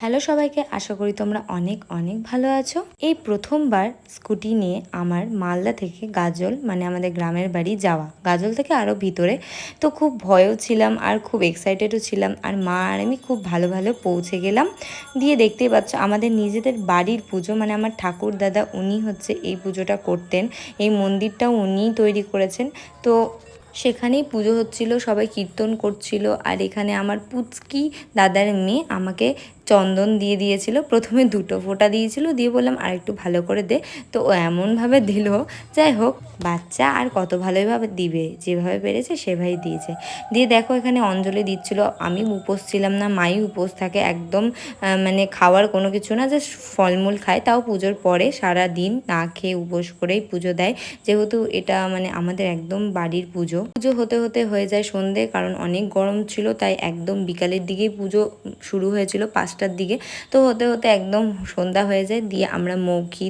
Hello সবাইকে, আশা করি তোমরা অনেক অনেক ভালো আছো। এই প্রথমবার স্কুটি নিয়ে আমার মালদা থেকে গাজল মানে আমাদের গ্রামের বাড়ি যাওয়া, গাজল থেকে আরও ভিতরে। তো খুব ভয়ও ছিলাম আর খুব এক্সাইটেডও ছিলাম। আর মা আর আমি খুব ভালো ভালো পৌঁছে গেলাম। দিয়ে দেখতেই পাচ্ছ আমাদের নিজেদের বাড়ির পুজো, মানে আমার ঠাকুর দাদা উনি হচ্ছে এই পুজোটা করতেন। এই মন্দিরটাও উনিই তৈরি করেছেন। তো সেখানেই পুজো হচ্ছিল, সবাই কীর্তন করছিল। আর এখানে আমার পুচকি দাদার মেয়ে আমাকে চন্দন দিয়ে দিয়েছিল। প্রথমে 2টো ফোঁটা দিয়েছিল, দিয়ে বললাম আর একটু ভালো করে দে। তো ও এমনভাবে দিল, যাই হোক বাচ্চা আর কত ভালোইভাবে দিবে, যেভাবে পেরেছে সেভাবেই দিয়েছে। দিয়ে দেখো এখানে অঞ্জলি দিচ্ছিল। আমি উপোস ছিলাম না, মাই উপোস থাকে একদম, মানে খাওয়ার কোনো কিছু না, জাস্ট ফলমূল খায়। তাও পুজোর পরে সারা দিন না খেয়ে উপোস করেই পুজো দেয়, যেহেতু এটা মানে আমাদের একদম বাড়ির পুজো। পুজো হতে হতে হয়ে যায় সন্ধে, কারণ অনেক গরম ছিল, তাই একদম বিকালের দিকেই পুজো শুরু হয়েছিল 5টার দিকে। তো হতে হতে একদম সন্ধ্যা হয়ে যায়। দিয়ে আমরা মৌখিক